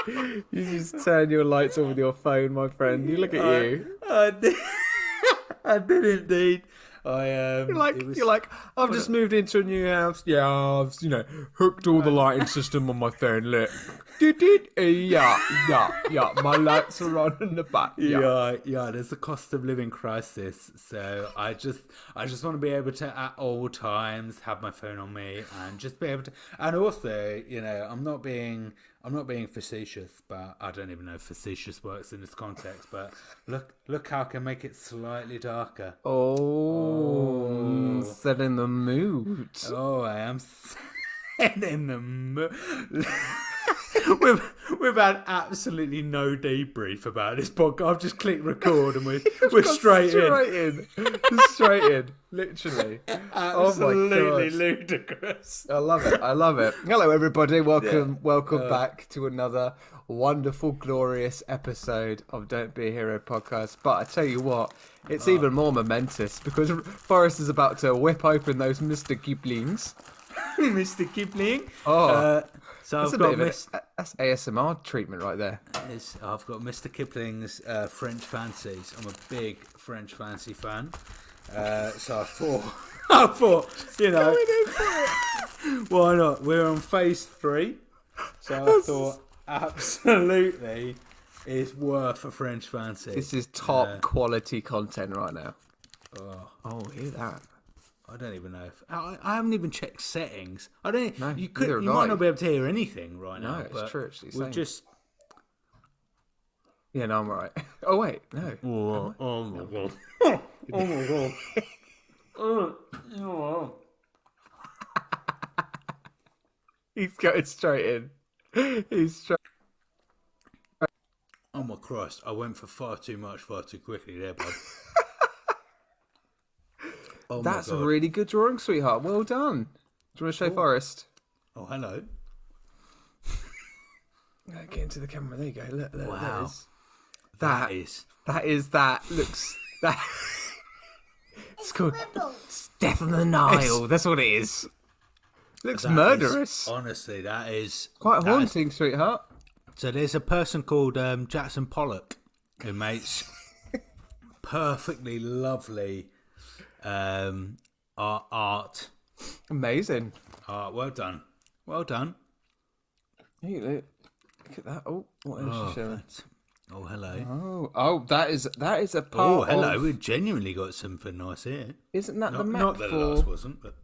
You just turn your lights on with your phone, my friend. You look at you. I did. I did indeed. You're like, I've just moved into a new house. Yeah, I've hooked all the lighting system on my phone. Look, yeah. My lights are on in the back. Yeah. There's a cost of living crisis, so I just want to be able to at all times have my phone on me and just be able to. And also, I'm not being facetious, but I don't even know if facetious works in this context. But look how I can make it slightly darker. Set in the mood. Oh, I am set in the mood. We've had absolutely no debrief about this podcast. I've just clicked record and we're straight in. Straight in. Literally. Absolutely ludicrous. I love it. Hello, everybody. Welcome back to another wonderful, glorious episode of Don't Be a Hero podcast. But I tell you what, it's even more momentous because Forrest is about to whip open those Mr. Kiplings. Mr. Kipling. So that's that's ASMR treatment right there. I've got Mr. Kipling's French Fancies. I'm a big French Fancy fan. So I thought, why not? We're on Phase 3. So I thought, absolutely, it's worth a French Fancy. This is top quality content right now. Oh, hear that. I don't even know if I haven't even checked settings. I don't. No, you might not be able to hear anything right now. No, it's true. We're just. Yeah, no, I'm alright. Oh wait, no. Oh my god. Oh my god. He's going straight in. Oh my Christ! I went for far too much, far too quickly there, bud. Oh, that's a really good drawing, sweetheart. Well done. Do you want to show Forrest? Oh, hello. Get into the camera. There you go. Look, wow. That looks that. It's called Death on the Nile. That's what it is. Looks murderous. Honestly, that is quite haunting, sweetheart. So there's a person called Jackson Pollock who makes perfectly lovely art. Amazing. Well done. Hey, look at that. Oh, what else is she showing? Oh, hello. Oh, that is a part. Oh, hello. We've genuinely got something nice here. Isn't that the map? Not that the last wasn't, but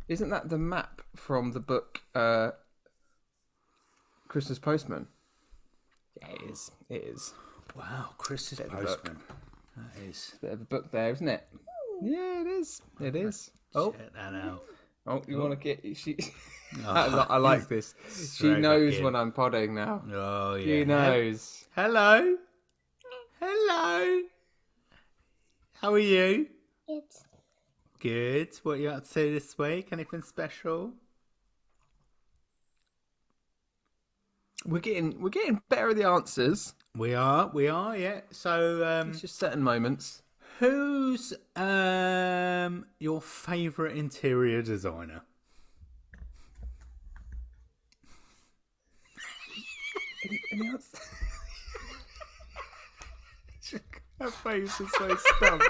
isn't that the map from the book Christmas Postman? Yeah, it is. Wow, Christmas Postman. That is a bit of a book there, isn't it? Yeah, it is. Oh, check that out. Oh, you want to get she? I like this. She knows when I'm podding now. Oh yeah, she knows. Hello. How are you? Good. What are you up to this week? Anything special? We're getting better at the answers. We are. Yeah. So it's just certain moments. Who's your favourite interior designer? Any answer? Her face is so stumped.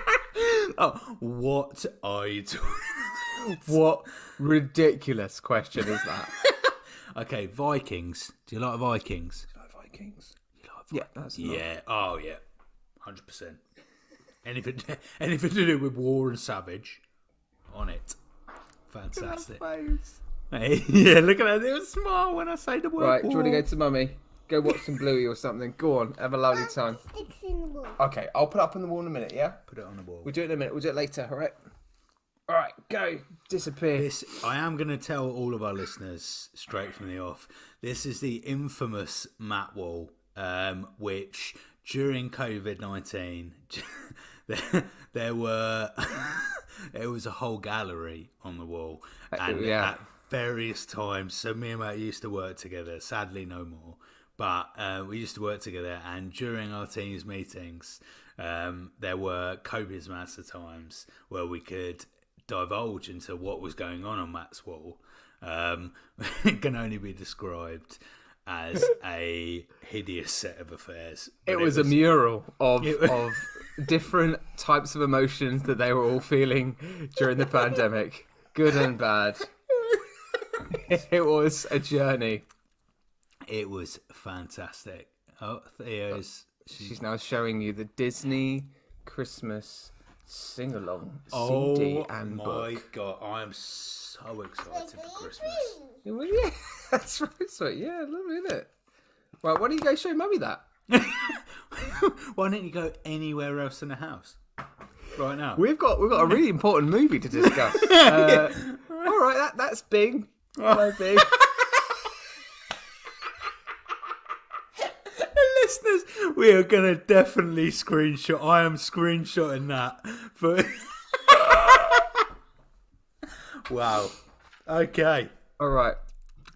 Oh, what are you doing? What ridiculous question is that? Okay, Vikings. Do you like Vikings? Do you like Vikings? Yeah, that's yeah. Oh yeah, 100%. Anything to do with war and savage, on it. Fantastic. Hey, yeah, look at that. It was smile when I say the word. Right, war. do you want to go to Mummy? Go watch some Bluey or something. Go on, have a lovely time. Sticks in the wall. Okay, I'll put it up on the wall in a minute, yeah? Put it on the wall. We'll do it in a minute. We'll do it later, all right? All right, go. Disappear. I am going to tell all of our listeners straight from the off. This is the infamous mat wall, which during COVID-19, there was a whole gallery on the wall, and at various times. So me and Matt used to work together. Sadly, no more. But we used to work together, and during our teams meetings, there were copious amounts of times where we could divulge into what was going on Matt's wall. It can only be described. as a hideous set of affairs. It was a mural of different types of emotions that they were all feeling during the pandemic, good and bad. It was a journey. It was fantastic. Oh, Theo's... She's now showing you the Disney Christmas sing-along CD and book. Oh my God, I am so excited for Christmas. Well, yeah, that's right, sweet. Yeah, lovely, isn't it? Right, why don't you go show Mummy that? Why don't you go anywhere else in the house right now? We've got a really important movie to discuss. All right, that's Bing. Hello, Bing. Listeners, we are going to definitely screenshot. I am screenshotting that. For... Wow. Okay. All right.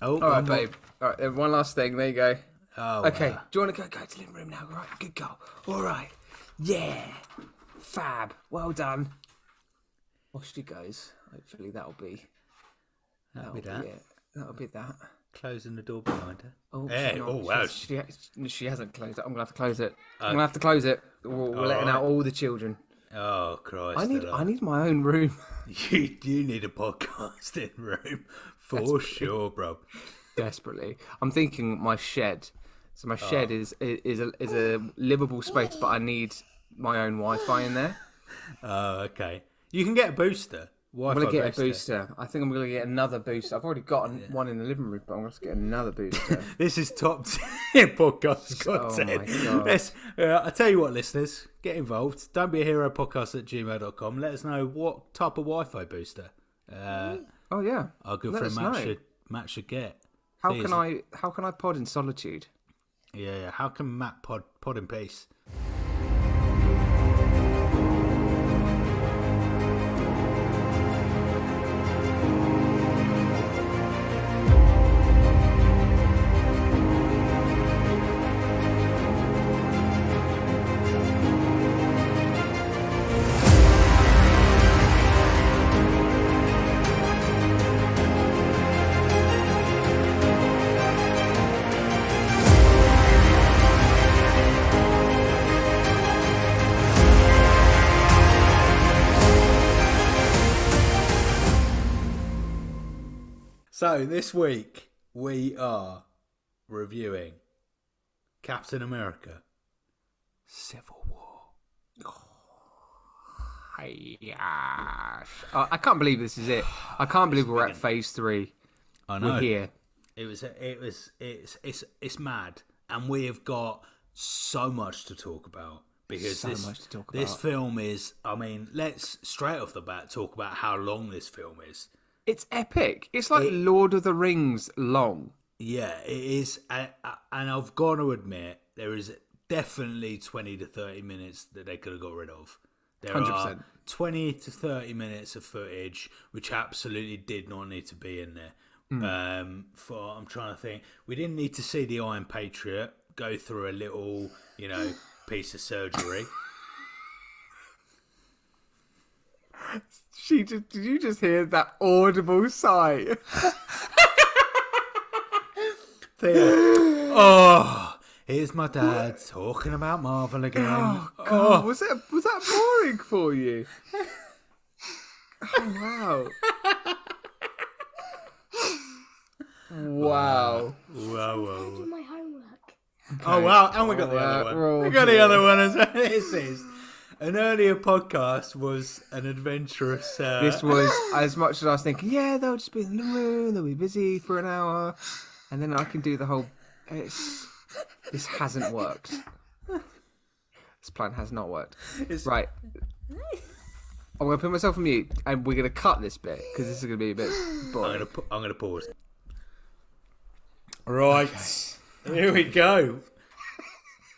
Oh, all right, babe. All right, one last thing. There you go. Oh, okay. wow. Do you want to go to the living room now? Right, good girl. All right. Yeah. Fab. Well done. Off she goes. Hopefully that'll be that. That'll be that. Closing the door behind her. Oh, hey, wow. She hasn't closed it. I'm going to have to close it. I'm going to have to close it. We're letting out all the children. Oh, Christ. I need my own room. You need a podcasting room. For sure, bro. Desperately. I'm thinking my shed. So my shed is a livable space, but I need my own Wi-Fi in there. Oh, okay. You can get a booster. I'm going to get a booster. I think I'm going to get another booster. I've already got one in the living room, but I'm going to get another booster. This is top tier podcast content. Oh my God. I tell you what, listeners, get involved. Don't be a hero podcast at gmail.com. Let us know what type of Wi-Fi booster. Oh yeah, our good friend Matt should get. How can I pod in solitude? Yeah. How can Matt pod in peace? So this week we are reviewing Captain America: Civil War. I can't believe this is it. I can't believe we're at Phase 3. I know. We're here. It's mad, and we have got so much to talk about because this film is. I mean, let's straight off the bat talk about how long this film is. It's epic. It's like Lord of the Rings long. Yeah, it is. And I've got to admit, there is definitely 20 to 30 minutes that they could have got rid of. There 100%. are 20 to 30 minutes of footage which absolutely did not need to be in there. I'm trying to think. We didn't need to see the Iron Patriot go through a little, piece of surgery. Did you just hear that audible sigh? Theo, here's my dad talking about Marvel again. Oh God, was that boring for you? Oh wow! Wow! Do my homework. Okay. Oh wow! And we got the other one. We got the other one as well. This is. An earlier podcast was an adventurous... This was, as much as I was thinking, yeah, they'll just be in the room, they'll be busy for an hour, and then I can do the whole... This hasn't worked. This plan has not worked. Right. I'm going to put myself on mute, and we're going to cut this bit, because this is going to be a bit boring. I'm going to pause. Right. Okay. Here we go.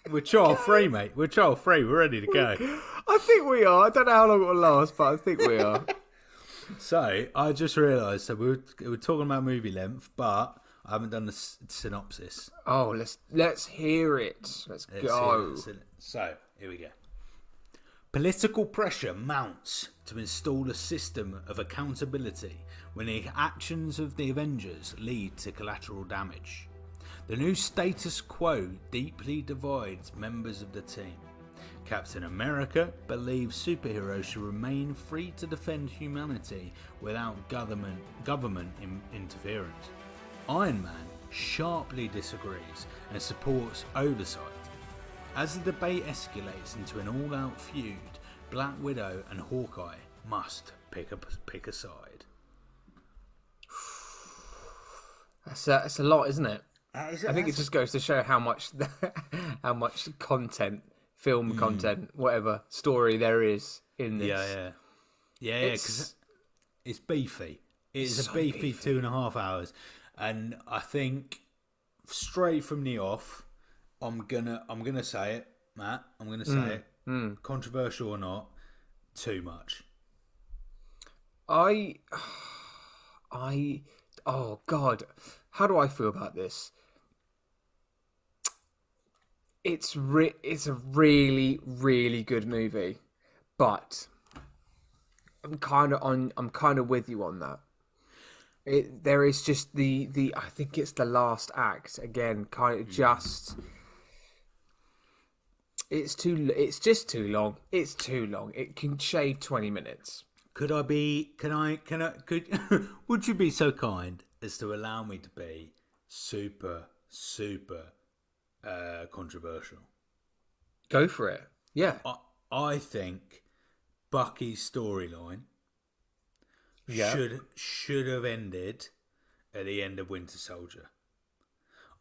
We're trial free, mate. We're trial free. We're ready to go. I think we are. I don't know how long it will last, but I think we are. So, I just realised that we were talking about movie length, but I haven't done the synopsis. Oh, let's hear it. Let's go. So, here we go. Political pressure mounts to install a system of accountability when the actions of the Avengers lead to collateral damage. The new status quo deeply divides members of the team. Captain America believes superheroes should remain free to defend humanity without government interference. Iron Man sharply disagrees and supports oversight. As the debate escalates into an all-out feud, Black Widow and Hawkeye must pick a side. That's a lot, isn't it? I think it just goes to show how much content, film content, whatever story there is in this. Yeah. Because it's beefy. It's a beefy 2.5 hours, and I think straight from the off, I'm gonna say it, Matt. I'm gonna say it. Controversial or not, too much. Oh God, how do I feel about this? It's a really, really good movie, but I'm kind of with you on that. There is just the I think it's the last act again, kind of just. It's just too long. It's too long. It can shave 20 minutes. Could would you be so kind as to allow me to be super controversial? Go for it. Yeah. I think Bucky's storyline should have ended at the end of Winter Soldier.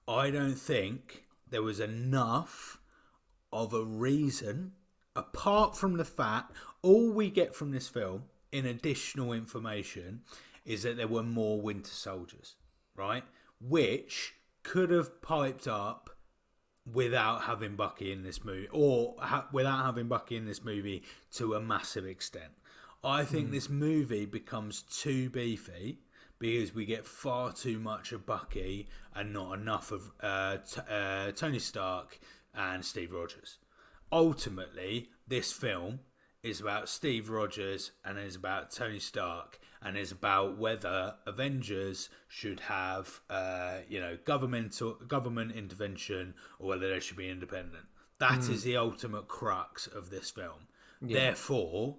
I don't think there was enough of a reason, apart from the fact all we get from this film in additional information is that there were more Winter Soldiers, right? Which could have piped up without having Bucky in this movie, or without having Bucky in this movie to a massive extent. I think this movie becomes too beefy because we get far too much of Bucky and not enough of Tony Stark and Steve Rogers. Ultimately, this film is about Steve Rogers and is about Tony Stark and is about whether Avengers should have government intervention or whether they should be independent. That is the ultimate crux of this film. Yeah. Therefore,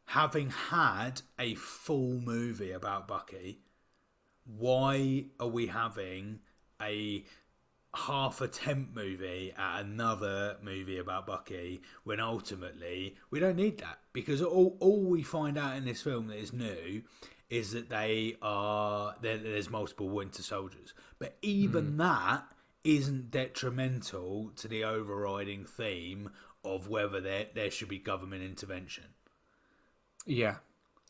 having had a full movie about Bucky, why are we having a half attempt movie at another movie about Bucky when ultimately we don't need that? Because all we find out in this film that is new is that there's multiple Winter Soldiers, but even that isn't detrimental to the overriding theme of whether there should be government intervention. Yeah.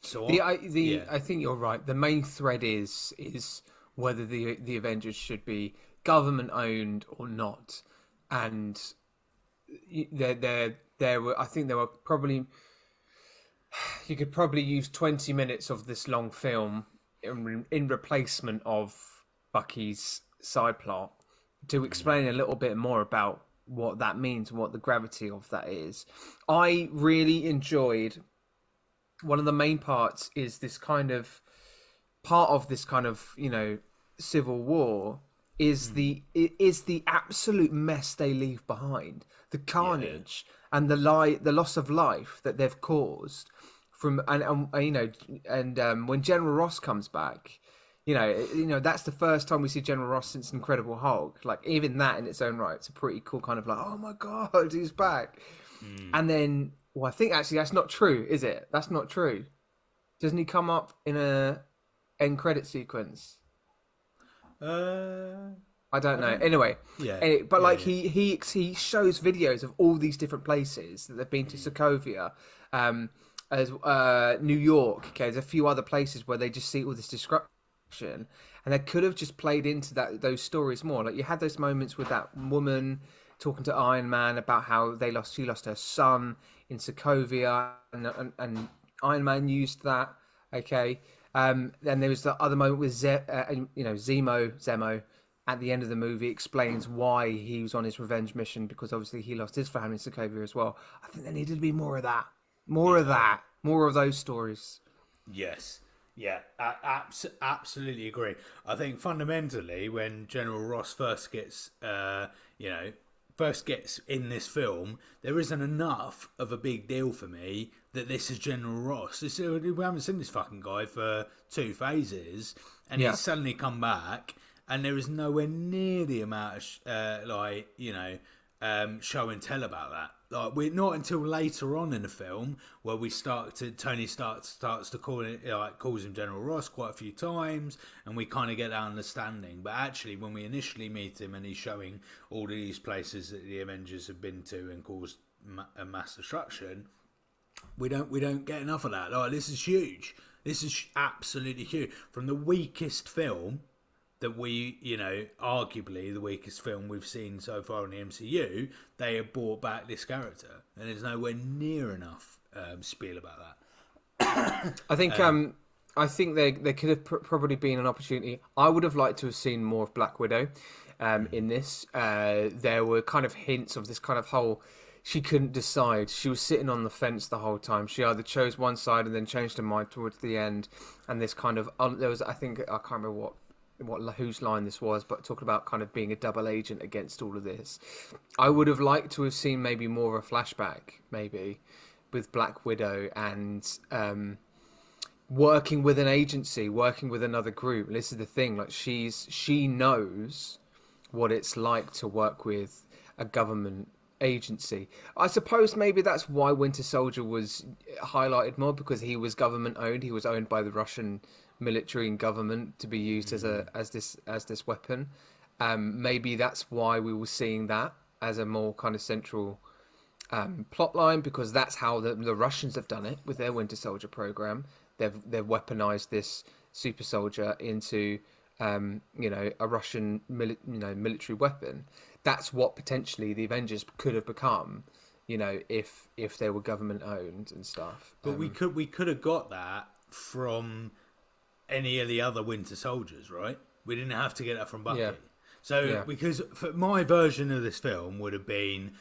So I think you're right. The main thread is whether the Avengers should be government owned or not, and there were, I think there were probably, you could probably use 20 minutes of this long film in replacement of Bucky's side plot to explain a little bit more about what that means and what the gravity of that is. I really enjoyed, one of the main parts is this kind of part of this kind of, civil war is the absolute mess they leave behind, the carnage and the loss of life that they've caused from, and when General Ross comes back, that's the first time we see General Ross since Incredible Hulk. Like, even that in its own right, it's a pretty cool kind of like, oh my God, he's back. And then, well, I think actually that's not true, is it? That's not true. Doesn't he come up in a end credit sequence? I don't know. Anyway, he shows videos of all these different places that they've been to, Sokovia, as New York. Okay, there's a few other places where they just see all this destruction, and they could have just played into those stories more. Like, you had those moments with that woman talking to Iron Man about how she lost her son in Sokovia, and Iron Man used that. Okay. Then there was the other moment with Zemo at the end of the movie explains why he was on his revenge mission, because obviously he lost his family in Sokovia as well. I think there needed to be more of that, more of those stories. Yes, Yeah, absolutely agree. I think fundamentally, when General Ross first gets, first gets in this film, there isn't enough of a big deal for me that this is General Ross. We haven't seen this fucking guy for 2 phases, and Yeah. he's suddenly come back, and there is nowhere near the amount of show and tell about that. Like, we're not until later on in the film where Tony starts to call it, calls him General Ross quite a few times, and we kind of get that understanding. But actually, when we initially meet him and he's showing all these places that the Avengers have been to and caused a mass destruction, we don't get enough of that. Like, this is huge. This is absolutely huge. From the weakest film that arguably the weakest film we've seen so far in the MCU, they have brought back this character, and there's nowhere near enough spiel about that. I think there could have probably been an opportunity. I would have liked to have seen more of Black Widow in this. There were kind of hints of this kind of whole. She couldn't decide. She was sitting on the fence the whole time. She either chose one side and then changed her mind towards the end. And this kind of there was, I think, I can't remember whose line this was, but talking about kind of being a double agent against all of this. I would have liked to have seen maybe more of a flashback, maybe, with Black Widow and working with an agency, working with another group. And this is the thing, like she knows what it's like to work with a government agency. I suppose maybe that's why Winter Soldier was highlighted more, because he was government owned. He was owned by the Russian military and government to be used as this weapon. Maybe that's why we were seeing that as a more kind of central plot line, because that's how the Russians have done it with their Winter Soldier program. They've weaponized this super soldier into a Russian military weapon. That's what potentially the Avengers could have become, if they were government owned and stuff. But we could have got that from any of the other Winter Soldiers, right? We didn't have to get that from Bucky. Yeah. So, because for my version of this film would have been,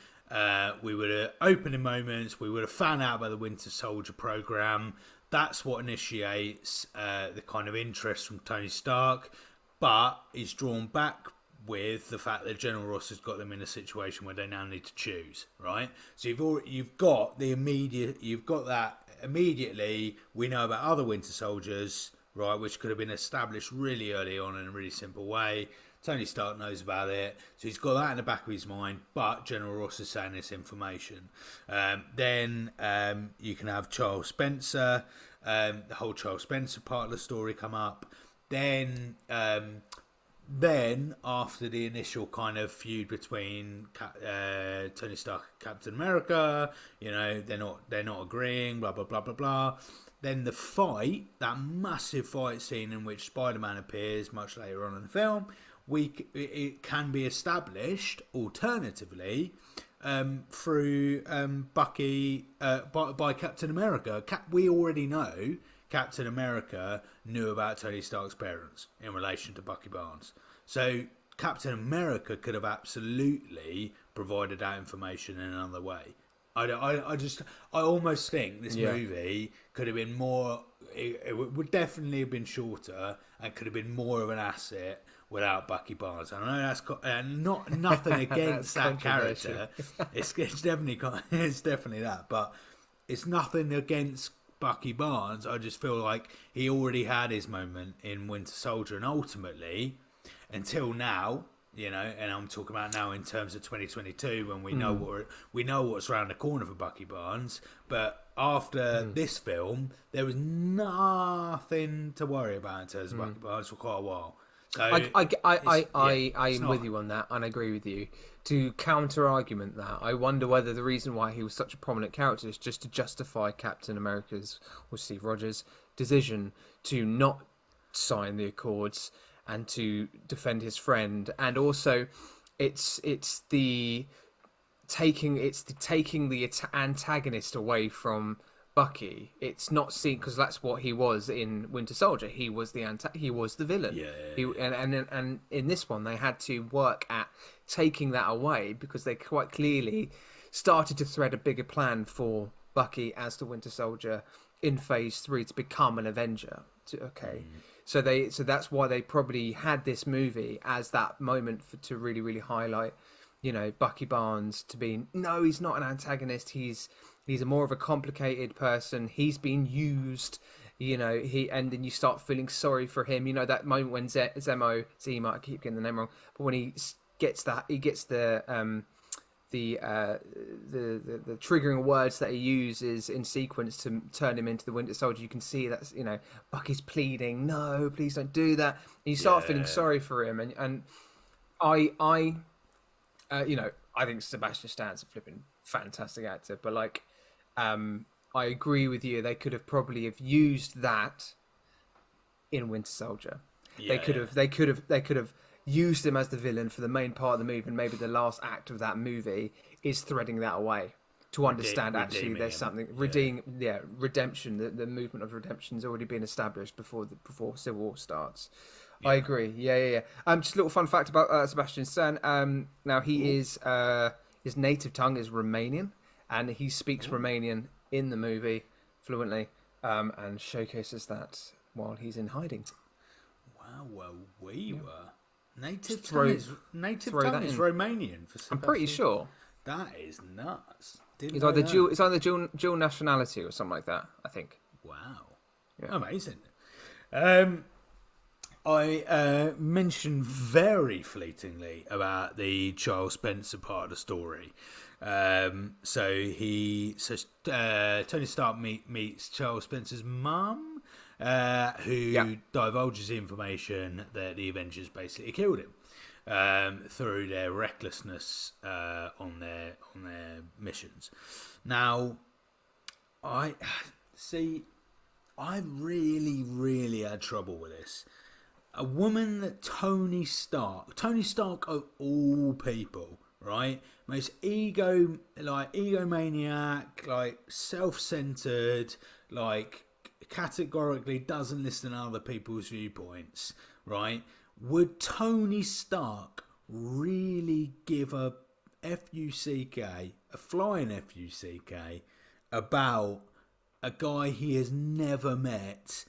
we would have opening moments, we would have found out about the Winter Soldier program. That's what initiates the kind of interest from Tony Stark, but is drawn back with the fact that General Ross has got them in a situation where they now need to choose, right? So you've got that immediately. We know about other Winter Soldiers, right, which could have been established really early on in a really simple way. Tony Stark knows about it, so he's got that in the back of his mind, but General Ross is saying this information. Then you can have Charles Spencer, the whole Charles Spencer part of the story come up. Then after the initial kind of feud between Tony Stark and Captain America, they're not agreeing, blah blah blah blah blah. Then the fight, that massive fight scene in which Spider-Man appears much later on in the film, it can be established alternatively through Bucky by Captain America. We already know Captain America knew about Tony Stark's parents in relation to Bucky Barnes. So Captain America could have absolutely provided that information in another way. I almost think this movie could have been more. It would definitely have been shorter and could have been more of an asset without Bucky Barnes. I know that's nothing against that character. It's definitely that, but it's nothing against Bucky Barnes. I just feel like he already had his moment in Winter Soldier, and ultimately, until now, and I'm talking about now in terms of 2022, when we know what's around the corner for Bucky Barnes. But after this film, there was nothing to worry about in terms of Bucky Barnes for quite a while. So I'm with you on that, and I agree with you. To counter-argument that, I wonder whether the reason why he was such a prominent character is just to justify Captain America's, or Steve Rogers' decision to not sign the Accords and to defend his friend, and also it's the taking the antagonist away from Bucky. It's not seen, because that's what he was in Winter Soldier. He was the villain. And in this one, they had to work at taking that away, because they quite clearly started to thread a bigger plan for Bucky as the Winter Soldier in Phase 3 to become an Avenger, Okay, so that's why they probably had this movie as that moment to really really highlight, Bucky Barnes to be, no, he's not an antagonist. He's a more of a complicated person. He's been used. And then you start feeling sorry for him. That moment when Zemo, I keep getting the name wrong, but when he gets the triggering words that he uses in sequence to turn him into the Winter Soldier, you can see that's Bucky's pleading, no, please don't do that. And you start feeling sorry for him, and I think Sebastian Stan's a flipping fantastic actor, but I agree with you. They could have probably have used that in Winter Soldier. They could have used him as the villain for the main part of the movie, and maybe the last act of that movie is threading that away to understand actually there's something redemption. The movement of redemption has already been established before Civil War starts. I agree. Yeah. Just a little fun fact about Sebastian Stan. Now he is his native tongue is Romanian, and he speaks Romanian in the movie fluently, and showcases that while he's in hiding. Wow, native tongue is Romanian for Sebastian. I'm pretty sure. That is nuts. It's either dual nationality or something like that, I think. Wow. Yeah. Amazing. I mentioned very fleetingly about the Charles Spencer part of the story. Tony Stark meets Charles Spencer's mum, who divulges information that the Avengers basically killed him through their recklessness on their missions. Now, I really, really had trouble with this. A woman that Tony Stark of all people, right? Most egomaniac, self-centered, categorically doesn't listen to other people's viewpoints, right? Would Tony Stark really give a flying F-U-C-K, about a guy he has never met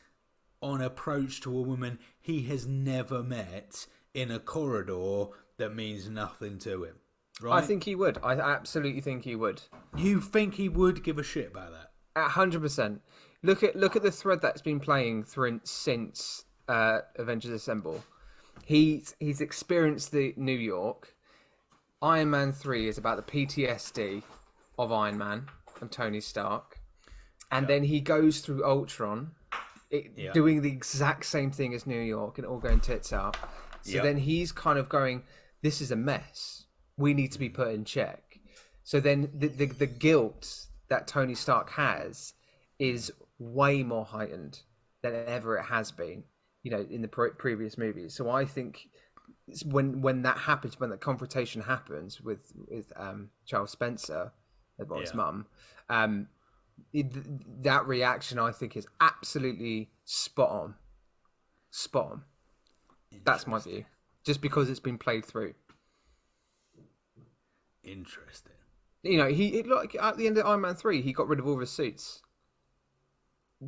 on approach to a woman he has never met in a corridor that means nothing to him? Right? I think he would. I absolutely think he would. You think he would give a shit about that? 100%. Look at the thread that's been playing since Avengers Assemble. He's experienced the New York. Iron Man 3 is about the PTSD of Iron Man and Tony Stark. And then he goes through Ultron, doing the exact same thing as New York and all going tits up. So then he's kind of going, this is a mess. We need to be put in check. So then the guilt that Tony Stark has is way more heightened than ever it has been, in the previous movies. So I think when that happens, when that confrontation happens with Charles Spencer, his mum, that reaction I think is absolutely spot on. That's my view, just because it's been played through. Interesting. He at the end of Iron Man 3, he got rid of all of his suits.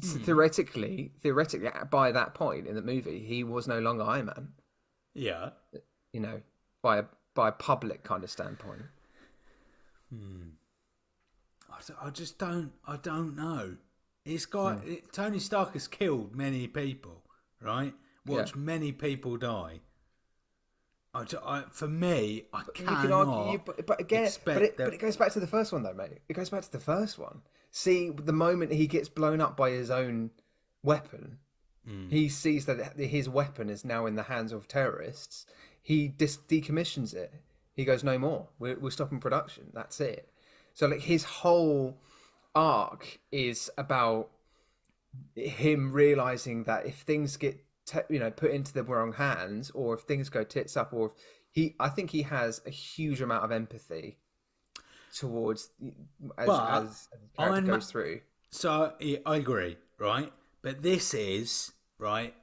Theoretically, by that point in the movie, he was no longer Iron Man. Yeah. By a public kind of standpoint. I don't know. Tony Stark has killed many people, right? Watched many people die. For me, I cannot. But it goes back to the first one, though, mate. It goes back to the first one. See, the moment he gets blown up by his own weapon, he sees that his weapon is now in the hands of terrorists. He decommissions it. He goes, no more. We're stopping production. That's it. So, his whole arc is about him realizing that if things get put into the wrong hands, or if things go tits up, or I think he has a huge amount of empathy towards as the character goes through. So I agree, right? But this is right,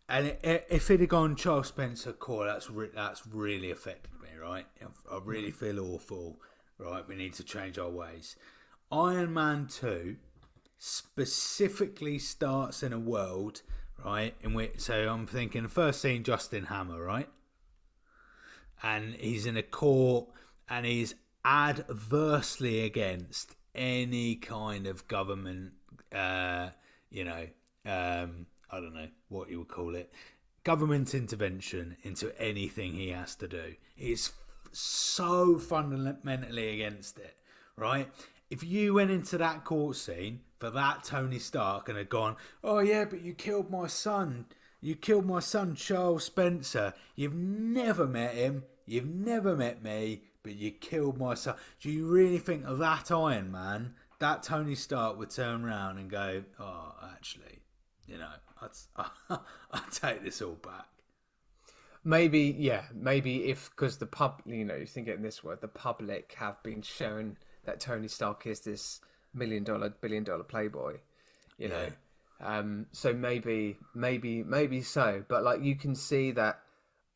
and if it had gone Charles Spencer core, that's really affected me, right? I really feel awful, right? We need to change our ways. Iron Man 2 specifically starts in a world, right? So I'm thinking the first scene, Justin Hammer, right? And he's in a court and he's adversely against any kind of government, I don't know what you would call it, government intervention into anything he has to do. He's so fundamentally against it, right? If you went into that court scene for that Tony Stark and had gone, oh yeah, but you killed my son, Charles Spencer. You've never met him. You've never met me, but you killed my son. Do you really think of that Iron Man, that Tony Stark would turn around and go, oh, actually, I'd take this all back? Maybe if, because the you think it in this word, the public have been shown that Tony Stark is this $1 billion playboy, you know. So maybe so, but like you can see that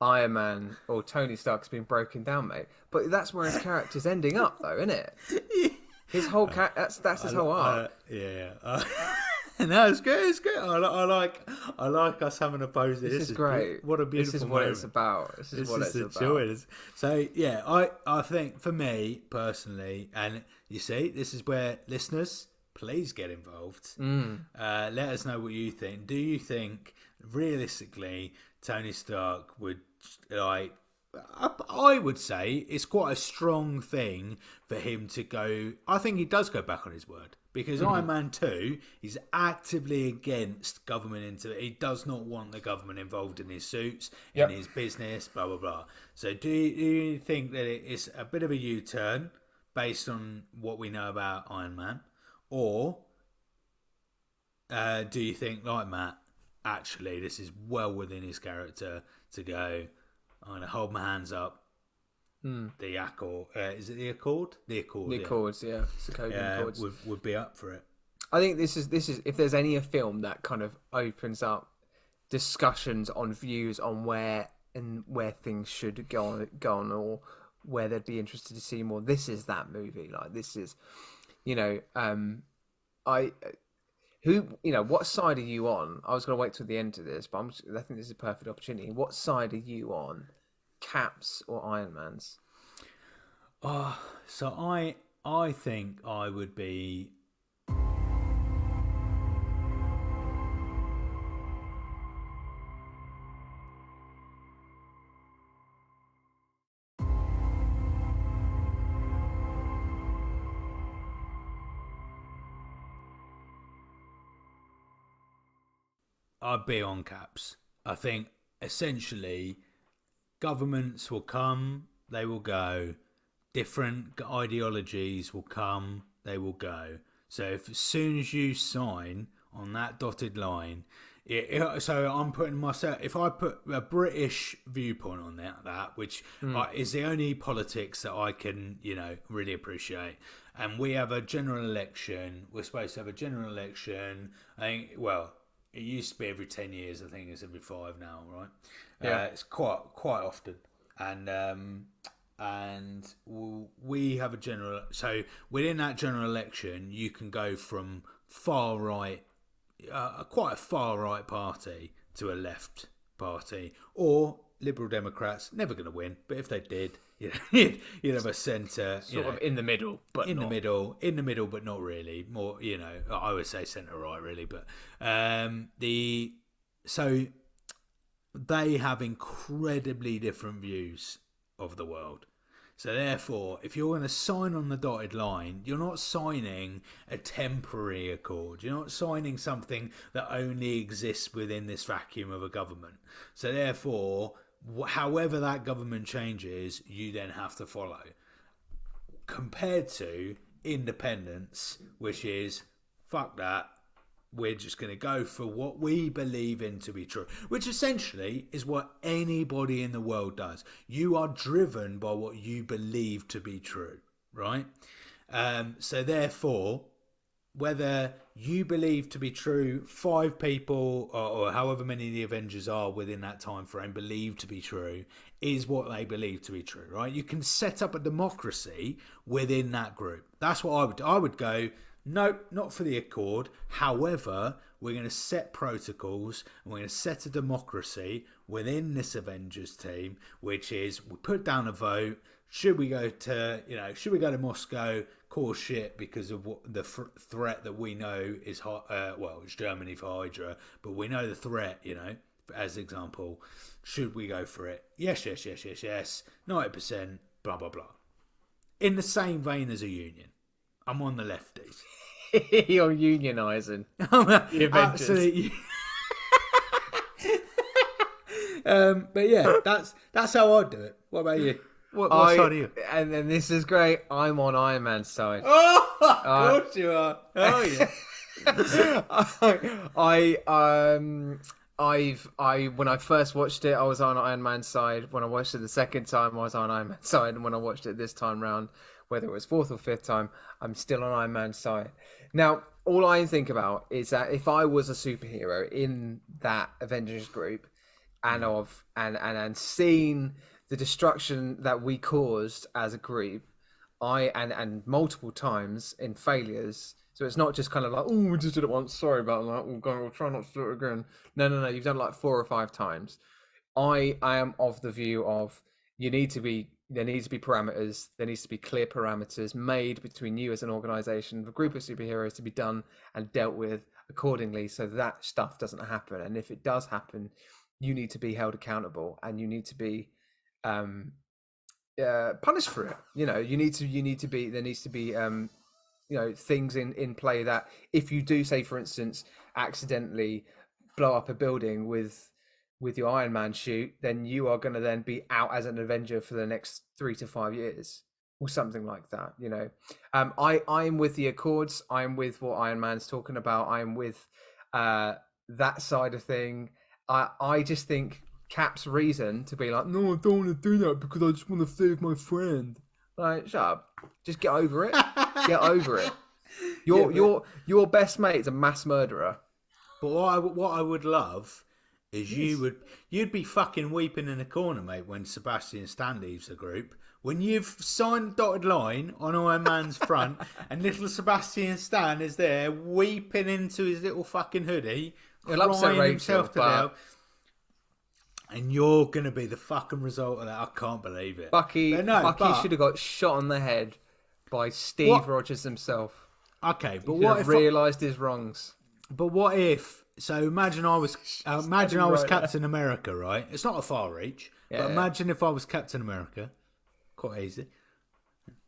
Iron Man or Tony Stark's been broken down, mate. But that's where his character's ending up, though, isn't it? His whole that's his whole arc. No, it's good. It's good. I like us having a pose. This is great. What a beautiful. This is what it's about. This is what it's about. So yeah, I think for me personally, and you see, this is where listeners, please get involved. Let us know what you think. Do you think realistically Tony Stark would like? I would say it's quite a strong thing for him to go. I think he does go back on his word because Iron Man 2 is actively against government. He does not want the government involved in his suits, in his business, blah blah blah. So do you think that it's a bit of a U-turn based on what we know about Iron Man, or do you think, like Matt, actually this is well within his character to go, I'm going to hold my hands up. The Accord, is it the Accord? The Accord. The Accords, yeah. It's the code Accords. Would be up for it. I think this is if there's any film that kind of opens up discussions on views on where things should go on, or where they'd be interested to see more. This is that movie. Like this is, what side are you on? I was going to wait till the end of this, but I think this is a perfect opportunity. What side are you on? Cap's or Iron Man's? So I think I would be. I'd be on Caps. I think essentially governments will come, they will go. Different ideologies will come, they will go. So if as soon as you sign on that dotted line, so I'm putting myself, if I put a British viewpoint on that which is the only politics that I can, really appreciate. And we have a general election. We're supposed to have a general election. I think, it used to be every 10 years. I think it's every 5 now, right? Yeah. It's quite often. And we have a general. So within that general election, you can go from far right, quite a far right party, to a left party, or Liberal Democrats. Never going to win, but if they did, you'd have a centre, sort of in the middle, but in the middle, but not really. More, I would say centre right, really. But so they have incredibly different views of the world. So therefore, if you're going to sign on the dotted line, you're not signing a temporary accord. You're not signing something that only exists within this vacuum of a government. So therefore, however that government changes, you then have to follow. Compared to independence, which is, fuck that, we're just going to go for what we believe in to be true, which essentially is what anybody in the world does. You are driven by what you believe to be true, right? So therefore, whether you believe to be true, 5 people or however many the Avengers are within that time frame believe to be true, is what they believe to be true, right? You can set up a democracy within that group. That's what I would go, nope, not for the Accord. However, we're going to set protocols, and we're going to set a democracy within this Avengers team, which is we put down a vote. Should we go to Moscow, cause shit because of what the threat that we know is it's Germany for Hydra, but we know the threat, as example. Should we go for it? Yes. 90%, blah, blah, blah. In the same vein as a union. I'm on the lefties. You're unionising the Avengers. Absolutely. But yeah, that's how I'd do it. What about you? What side are you? And then this is great. I'm on Iron Man's side. Oh, of course you are. Oh yeah. When I first watched it, I was on Iron Man's side. When I watched it the second time, I was on Iron Man's side. And when I watched it this time round, whether it was fourth or fifth time, I'm still on Iron Man's side. Now, all I think about is that if I was a superhero in that Avengers group, and seen the destruction that we caused as a group, and multiple times in failures. So it's not just kind of like, oh, we just did it once. Sorry about that. We'll try not to do it again. No. You've done it like 4 or 5 times. I am of the view of there needs to be parameters. There needs to be clear parameters made between you as an organization, a group of superheroes, to be done and dealt with accordingly, so that stuff doesn't happen. And if it does happen, you need to be held accountable, and you need to be punished for it. There needs to be things in play that if you do, say for instance, accidentally blow up a building with your Iron Man suit, then you are going to then be out as an Avenger for the next 3 to 5 years or something like that. I'm with the Accords. I'm with what Iron Man's talking about. I'm with that side of thing. I just think Cap's reason to be like, no, I don't want to do that because I just want to save my friend. Like, shut up. Just get over it. Get over it. Your best mate's a mass murderer. But what I would love is you'd be fucking weeping in the corner, mate, when Sebastian Stan leaves the group. When you've signed the dotted line on Iron Man's front, and little Sebastian Stan is there weeping into his little fucking hoodie, crying himself to death. And you're going to be the fucking result of that. I can't believe it. Bucky should have got shot on the head by Steve Rogers himself. Okay, but what if realised his wrongs? But what if? So imagine I was Captain America, right? It's not a far reach, but imagine if I was Captain America. Quite easy.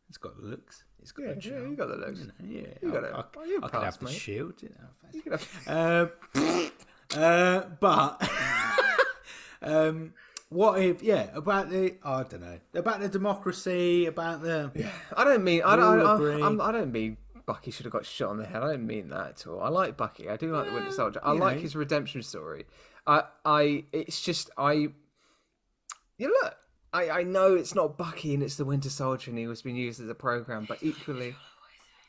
It's got the looks. It's got you got the looks. You got it. I could have the shield. You could have... But. What if? Yeah, about the about the democracy, about the. Yeah, I don't mean Bucky should have got shot on the head. I don't mean that at all. I like Bucky. I do like the Winter Soldier. I like his redemption story. It's just I know it's not Bucky and it's the Winter Soldier and he was being used as a program, but equally,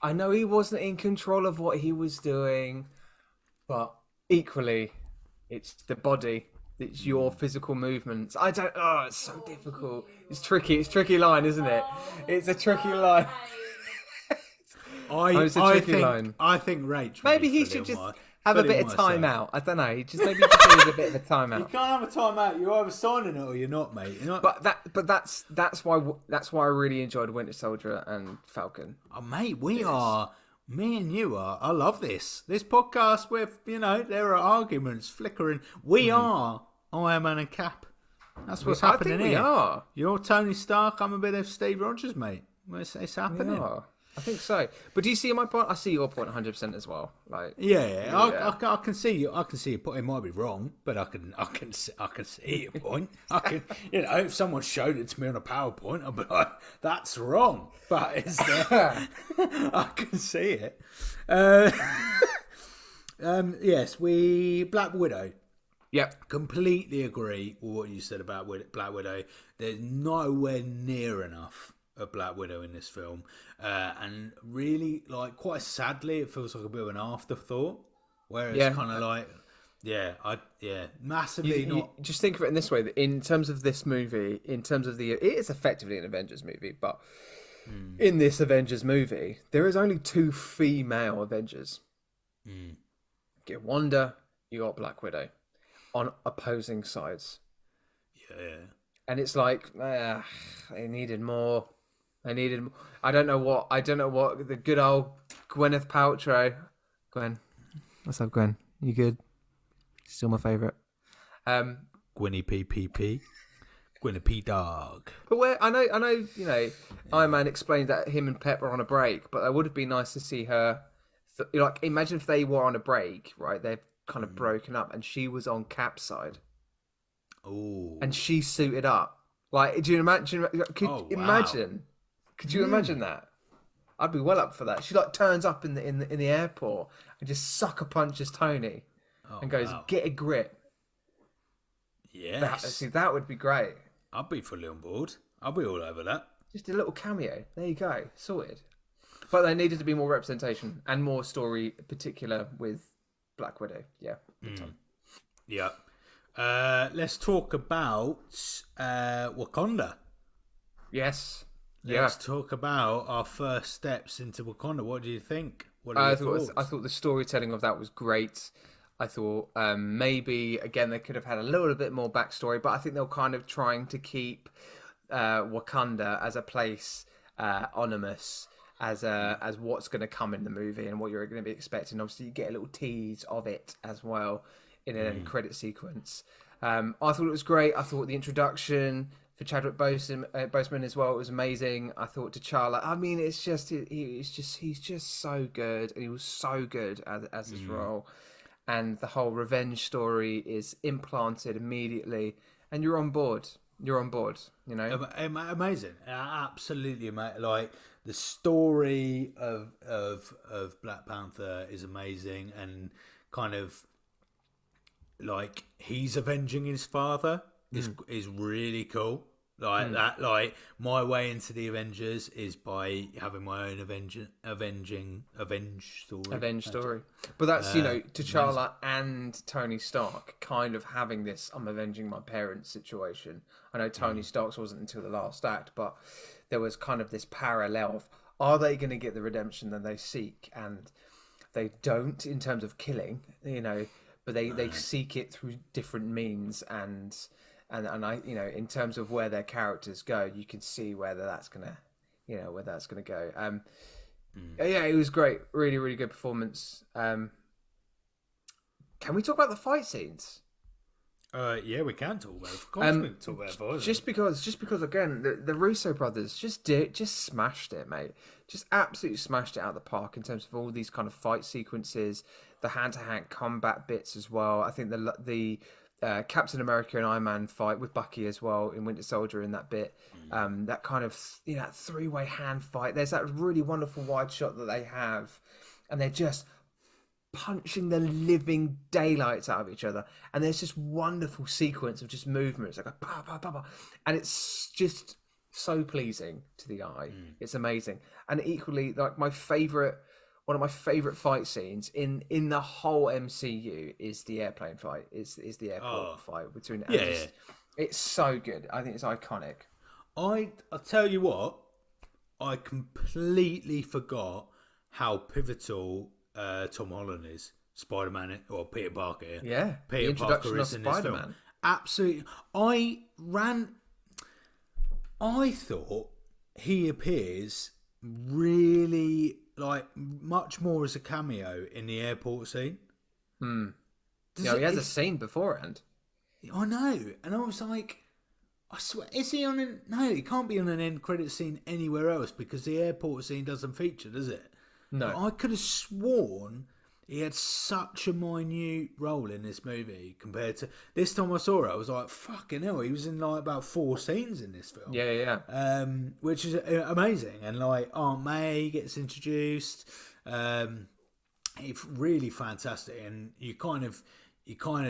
I know he wasn't in control of what he was doing, but equally, it's the body. It's your physical movements. It's so difficult. It's tricky. It's a tricky line, isn't it? It's a tricky line. I think Rach. Maybe he should just have a bit of time out. I don't know. He just maybe just needs a bit of a time out. You can't have a time out. You're either signing it or you're not, mate. You're not... But that's why I really enjoyed Winter Soldier and Falcon. Oh, mate, me and you are. I love this podcast with there are arguments flickering. We are Iron Man and Cap. That's what's happening here. We are. You're Tony Stark. I'm a bit of Steve Rogers, mate. It's happening. We are. I think so. But do you see my point? I see your point 100% as well. Like, I can see you. I can see your point. It might be wrong, but I can see your point. I can, if someone showed it to me on a PowerPoint, I'd be like, that's wrong. But it's there. I can see it. Yes, Black Widow. Yep. Completely agree with what you said about Black Widow. There's nowhere near enough of Black Widow in this film, and really, like, quite sadly, it feels like a bit of an afterthought. Where it's kind of like, massively not. Just think of it in this way: that in terms of this movie, it is effectively an Avengers movie, but in this Avengers movie, there is only 2 female Avengers. get Wanda, you got Black Widow on opposing sides. Yeah. And it's like they needed more. They needed. I don't know what. The good old Gwyneth Paltrow. Gwen, what's up, Gwen? You good? Still my favorite. Gwynny PPP. Gwynny P Dog. But where I know, Iron Man explained that him and Pep were on a break, but it would have been nice to see her. Like, imagine if they were on a break, right? They've kind of broken up, and she was on Cap's side. Oh. And she suited up. Like, do you imagine? Imagine? Could you imagine that? I'd be well up for that. She like turns up in the airport and just sucker punches Tony, and goes, "Get a grip." Yes. That would be great. I'd be fully on board. I'll be all over that. Just a little cameo. There you go. Sorted. But there needed to be more representation and more story, particular with Black Widow. Yeah. Yeah. Let's talk about Wakanda. Yes. Let's talk about our first steps into Wakanda. What do you think? I thought the storytelling of that was great. I thought maybe, again, they could have had a little bit more backstory, but I think they're kind of trying to keep Wakanda as a place anonymous, as what's going to come in the movie and what you're going to be expecting. Obviously, you get a little tease of it as well in an end credit sequence. I thought it was great. I thought the introduction for Chadwick Boseman as well, it was amazing. I thought T'Challa, I mean, it's just he's just so good, and he was so good as his role. And the whole revenge story is implanted immediately, and you're on board. Amazing, absolutely amazing. Like, the story of Black Panther is amazing, and kind of like he's avenging his father is really cool. Like that, like my way into the Avengers is by having my own avenge story. But that's T'Challa and Tony Stark kind of having this "I'm avenging my parents" situation. I know Tony Stark's wasn't until the last act, but there was kind of this parallel of, are they going to get the redemption that they seek? And they don't, in terms of killing, but they seek it through different means, and I, in terms of where their characters go, you can see where that's gonna go. Yeah, it was great. Really, really good performance. Can we talk about the fight scenes? Yeah, we can talk about it. Of course, we can talk about it. Just because, again, the Russo brothers just smashed it, mate. Just absolutely smashed it out of the park in terms of all these kind of fight sequences, the hand-to-hand combat bits as well. I think the Captain America and Iron Man fight with Bucky as well in Winter Soldier in that bit, that kind of that three-way hand fight. There's that really wonderful wide shot that they have, and they're just punching the living daylights out of each other, and there's this wonderful sequence of just movements like a pow, pow, pow, pow, and it's just so pleasing to the eye. It's amazing. And equally, like, one of my favorite fight scenes in the whole MCU is the airplane fight. Is the airport fight between. It's so good. I think it's iconic. I'll tell you what, I completely forgot how pivotal Tom Holland is. Spider-Man, or Peter Parker. Yeah, Peter Parker is in this film. Absolutely. I thought he appears really, like, much more as a cameo in the airport scene. He has a scene beforehand. I know, and I was like, I swear, is he on an... No, he can't be on an end credit scene anywhere else, because the airport scene doesn't feature, does it? No. But I could have sworn he had such a minute role in this movie compared to... This time I saw it, I was like, fucking hell, he was in like about 4 scenes in this film. Yeah. Which is amazing. And like Aunt May gets introduced. It's really fantastic. And you kind of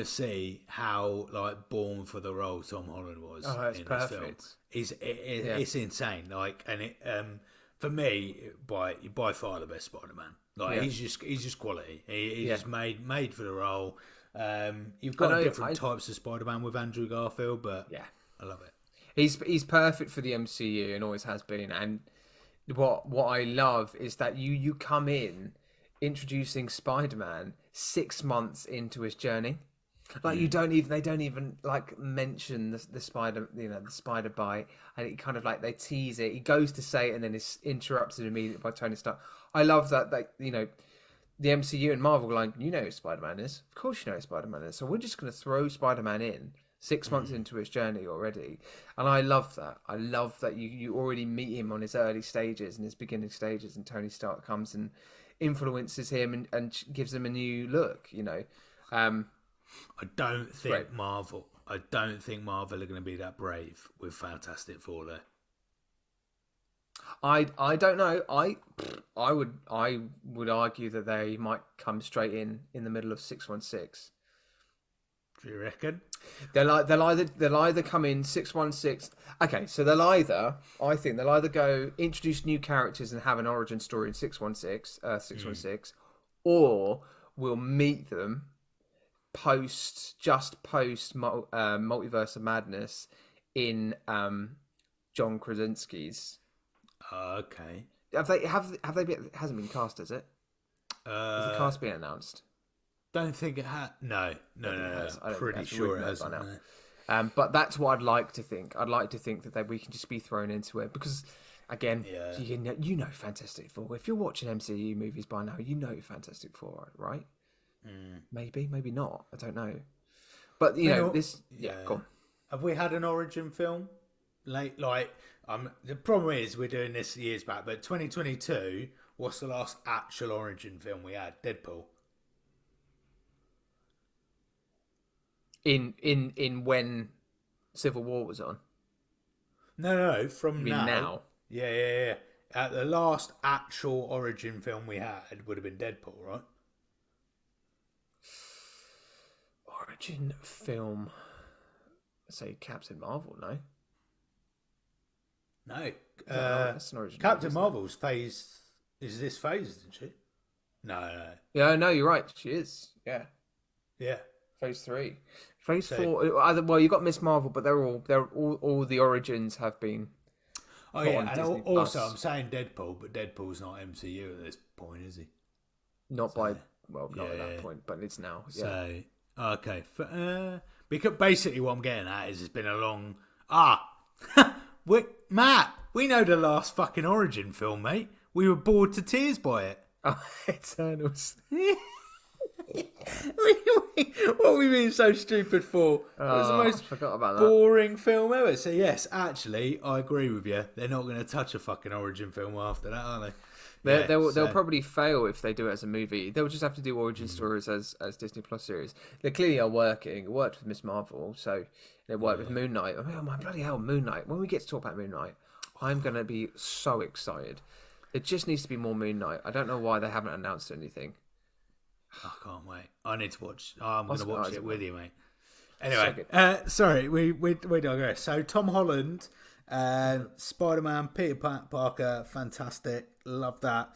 see how, like, born for the role Tom Holland was it's in perfect. this film. It's insane. Like, and it for me, by far the best Spider-Man. Like, he's just quality. He's just made for the role. You've got different types of Spider-Man with Andrew Garfield, but I love it. He's perfect for the MCU and always has been. And what I love is that you come in introducing Spider-Man 6 months into his journey. Like they don't even like mention the spider, the spider bite, and it kind of like they tease it. He goes to say it, and then it's interrupted immediately by Tony Stark. I love that, the MCU and Marvel are like, you know who Spider-Man is. Of course you know who Spider-Man is. So we're just going to throw Spider-Man in 6 months into his journey already. And I love that. I love that you already meet him on his early stages and his beginning stages, and Tony Stark comes and influences him and gives him a new look, I don't think Marvel are going to be that brave with Fantastic Four there. I don't know. I would argue that they might come straight in the middle of 616. Do you reckon? They'll either come in 616. Okay, so I think they'll either go introduce new characters and have an origin story in 616, or we'll meet them post Multiverse of Madness in John Krasinski's. Okay. Have they been, it hasn't been cast, has it? Has the cast been announced? Don't think it had. No. Pretty sure it hasn't. No. But that's what I'd like to think. I'd like to think that we can just be thrown into it because, again, you know Fantastic Four. If you're watching MCU movies by now, you know Fantastic Four, right? Maybe not. I don't know. But this. Yeah, go on. Have we had an origin film? The problem is we're doing this years back, but 2022. What's the last actual origin film we had? Deadpool. In when Civil War was on. No, from now. Yeah. The last actual origin film we had would have been Deadpool, right? Origin film. Say Captain Marvel, no? No. That's an origin Captain Marvel's phase. Is this phase, isn't she? No. Yeah, no, you're right. She is. Yeah. Yeah. Phase 3. Phase 4. Well, you got Miss Marvel, but they're all the origins have been. Oh yeah, and also I'm saying Deadpool, but Deadpool's not MCU at this point, is he? Not at that point, but it's now. Yeah. So okay, because basically what I'm getting at is it's been a long Matt, we know the last fucking origin film, mate. We were bored to tears by it. Oh, Eternals. What are we being so stupid for? It was the most forgot about that. Boring film ever. So yes, actually, I agree with you. They're not going to touch a fucking origin film after that, are they? They'll probably fail if they do it as a movie. They'll just have to do origin stories as Disney Plus series. They clearly are working. It worked with Miss Marvel, so it worked with Moon Knight. Oh my bloody hell, Moon Knight! When we get to talk about Moon Knight, I'm gonna be so excited. It just needs to be more Moon Knight. I don't know why they haven't announced anything. I can't wait. I need to watch. I'm going to watch it with you, mate. Anyway, sorry, we digress. So Tom Holland, Spider-Man, Peter Parker, fantastic. Love that.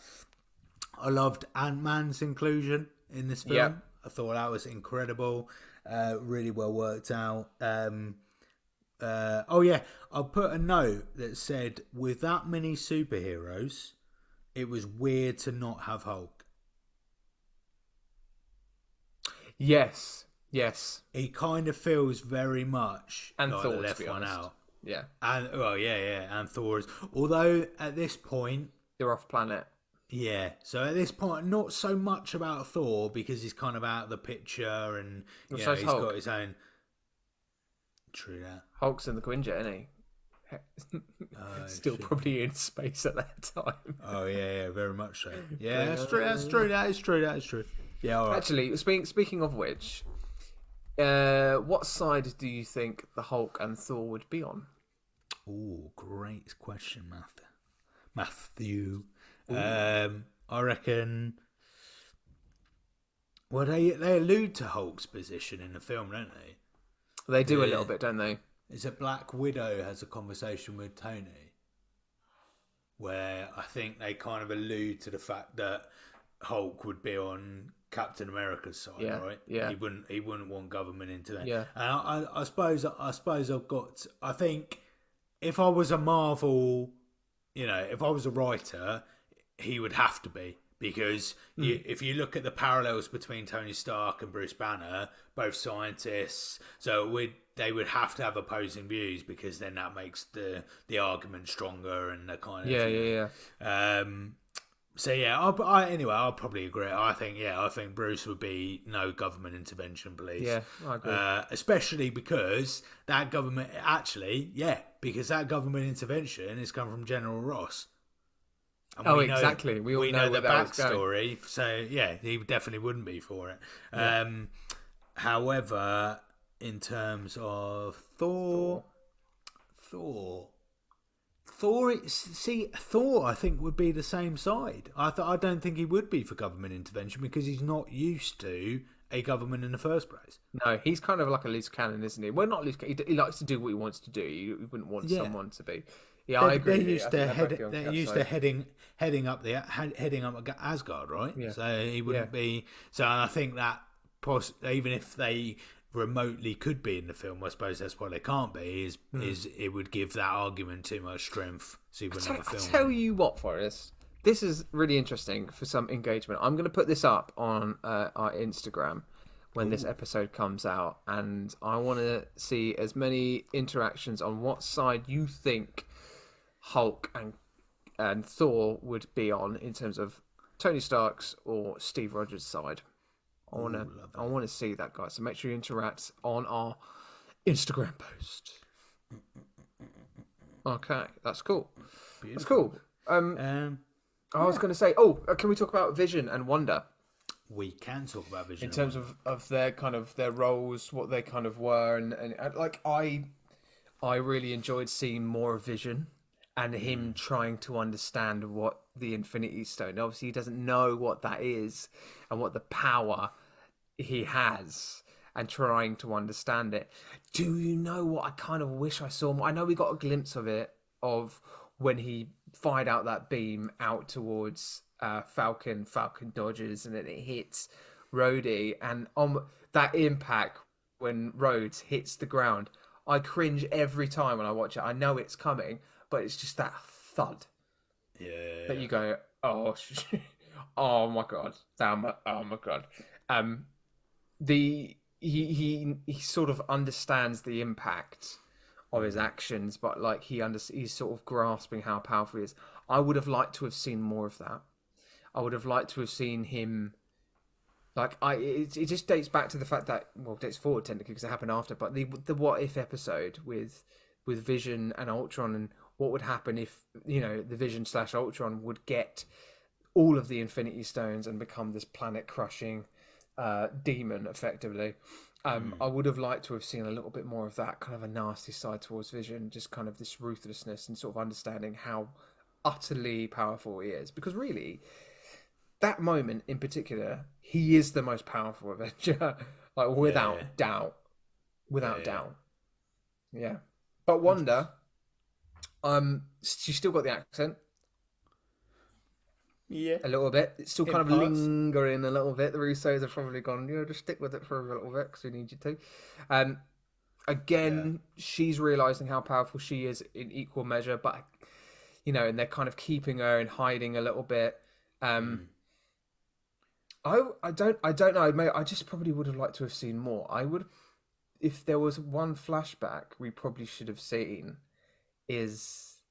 I loved Ant-Man's inclusion in this film. Yep. I thought that was incredible. Really well worked out. I'll put a note that said, with that many superheroes, it was weird to not have Hulk. Yes. He kind of feels very much and like Thor, the left one out. Yeah. And Thor's. Although at this point they're off planet. Yeah. So at this point, not so much about Thor because he's kind of out of the picture and he's got his own. True that. Hulk's in the Quinjet, isn't he? Still probably in space at that time. Oh yeah, very much so. Yeah, that's true. That is true. Yeah, all right. Actually, speaking of which, what side do you think the Hulk and Thor would be on? Oh, great question, Matthew. I reckon. Well, they allude to Hulk's position in the film, don't they? They do a little bit, don't they? Is it Black Widow has a conversation with Tony, where I think they kind of allude to the fact that Hulk would be on Captain America's side, right? Yeah. He wouldn't want government into that. Yeah. And I suppose I've got. I think if I was a Marvel, if I was a writer, he would have to be because if you look at the parallels between Tony Stark and Bruce Banner, both scientists, they would have to have opposing views, because then that makes the argument stronger and the kind of So yeah, I'll probably agree. I think Bruce would be no government intervention, please. Yeah, I agree. Especially because that government intervention has come from General Ross. And exactly. We all know the backstory, so yeah, he definitely wouldn't be for it. Yeah. However, in terms of Thor, I think would be the same side. I don't think he would be for government intervention, because he's not used to a government in the first place. No, he's kind of like a loose cannon, isn't he? Well, not loose. He likes to do what he wants to do. You wouldn't want someone to be. Yeah, I agree. They're used to heading up Asgard, right? Yeah. So he wouldn't be. So I think that even if they remotely could be in the film, I suppose that's why they can't be. Is it would give that argument too much strength? So you wouldn't have a film. I tell you what, Forrest, this is really interesting for some engagement. I'm going to put this up on our Instagram when this episode comes out, and I want to see as many interactions on what side you think Hulk and Thor would be on in terms of Tony Stark's or Steve Rogers' side. I want to see that, guys. So make sure you interact on our Instagram post. Okay, that's cool. Beautiful. That's cool. I was going to say, can we talk about Vision and Wanda? We can talk about Vision in terms of their kind of their roles, what they kind of were, and like I really enjoyed seeing more of Vision and him trying to understand what the Infinity Stone. Obviously, he doesn't know what that is and what the power he has, and trying to understand it. Do you know what I kind of wish I saw more? I know we got a glimpse of it, of when he fired out that beam out towards Falcon dodges, and then it hits Rhodey, and on that impact when Rhodes hits the ground, I cringe every time when I watch it. I know it's coming, but it's just that thud. Yeah. That you go, oh my god, oh my god. He sort of understands the impact of his actions, but like he's sort of grasping how powerful he is. I would have liked to have seen more of that. I would have liked to have seen him. Like it just dates back to the fact that, well, dates forward technically because it happened after, but the what if episode with Vision and Ultron, and what would happen if, you know, the Vision / Ultron would get all of the Infinity Stones and become this planet crushing demon effectively. I would have liked to have seen a little bit more of that, kind of a nasty side towards Vision, just kind of this ruthlessness and sort of understanding how utterly powerful he is, because really that moment in particular, he is the most powerful Avenger, like without doubt. Yeah. But Wanda, she's still got the accent. Yeah. A little bit. It's still kind of lingering a little bit. The Russos have probably gone, just stick with it for a little bit because we need you to. Again, she's realising how powerful she is in equal measure, but, you know, and they're kind of keeping her and hiding a little bit. I don't know. I just probably would have liked to have seen more. If there was one flashback we probably should have seen, is,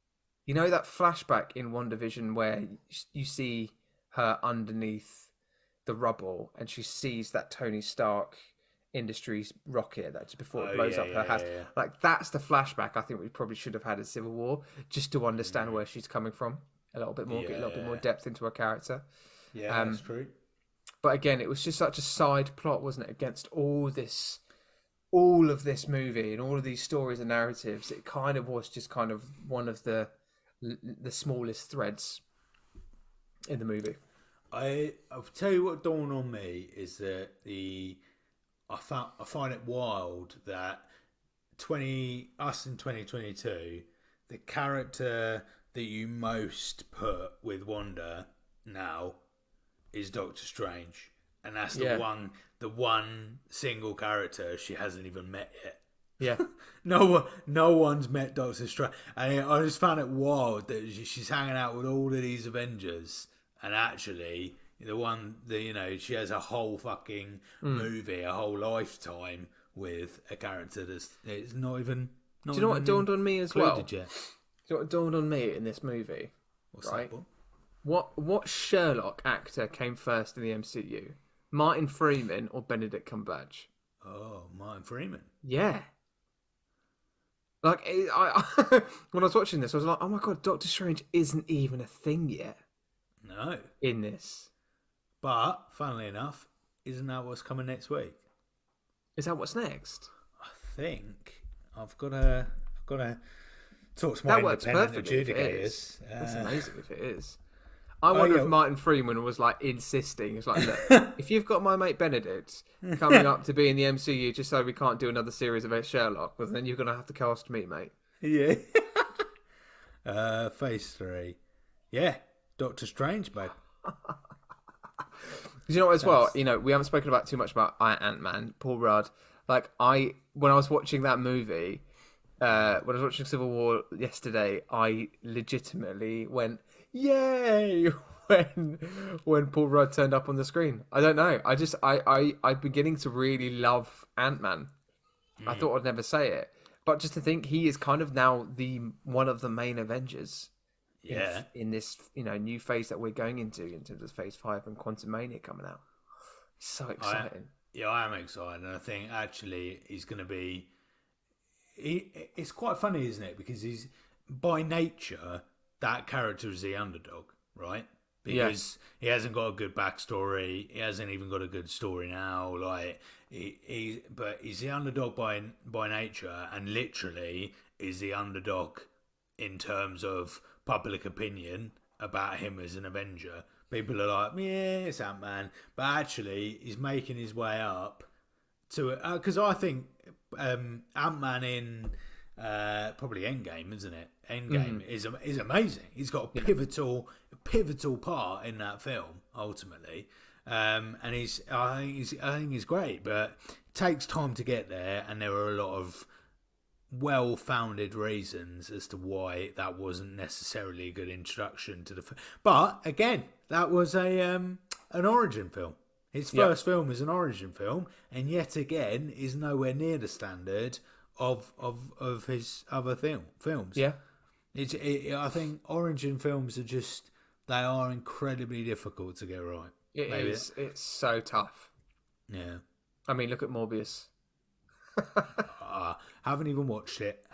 you know, that flashback in WandaVision where you see her underneath the rubble and she sees that Tony Stark Industries rocket that's before it blows up her house. Yeah. Like, that's the flashback I think we probably should have had in Civil War, just to understand where she's coming from a little bit more, get a little bit more depth into her character. Yeah, that's true. But again, it was just such a side plot, wasn't it? Against all of this movie and all of these stories and narratives, it kind of was just kind of one of the smallest threads in the movie. I'll tell you what dawned on me is that I find it wild that us in 2022, the character that you most put with Wanda now is Doctor Strange, and that's the one single character she hasn't even met yet. Yeah. No one's met Doctor Strange. And I just found it wild that she's hanging out with all of these Avengers and actually she has a whole fucking movie, a whole lifetime with a character that's it's not even. Do you know what dawned on me as well? Yet. Do you know what dawned on me in this movie? What's right? that? What Sherlock actor came first in the MCU? Martin Freeman or Benedict Cumberbatch? Oh, Martin Freeman. Yeah. Like, when I was watching this, I was like, oh my god, Doctor Strange isn't even a thing yet. No. In this. But, funnily enough, isn't that what's coming next week? Is that what's next? I think I've got to talk to my independent adjudicators. That's amazing if it is. I wonder if Martin Freeman was like insisting. It's like, look, if you've got my mate Benedict coming up to be in the MCU just so we can't do another series of Sherlock, well, then you're going to have to cast me, mate. Yeah. Phase 3. Yeah. Doctor Strange, babe. You know what, as well, we haven't spoken about too much about Ant-Man, Paul Rudd. Like, when I was watching that movie, when I was watching Civil War yesterday, I legitimately went, yay, when Paul Rudd turned up on the screen. I don't know. I'm beginning to really love Ant-Man. I thought I'd never say it, but just to think he is kind of now one of the main Avengers. Yeah. In this new phase that we're going into in terms of Phase 5 and Quantumania coming out. So exciting. I am excited, and I think actually he's going to be. It's quite funny, isn't it? Because he's by nature that character is the underdog, right? Because he hasn't got a good backstory. He hasn't even got a good story now. Like but he's the underdog by nature, and literally is the underdog in terms of public opinion about him as an Avenger. People are like, yeah, it's Ant-Man, but actually he's making his way up to it because I think Ant-Man in probably Endgame, isn't it? Endgame is amazing. He's got a pivotal part in that film ultimately, and I think he's great, but it takes time to get there, and there are a lot of well-founded reasons as to why that wasn't necessarily a good introduction to the film. But again, that was an origin film. His first film is an origin film, and yet again is nowhere near the standard of his other films. Yeah, I think origin films they are incredibly difficult to get right. It is. It's so tough. Yeah. I mean, look at Morbius. Haven't even watched it.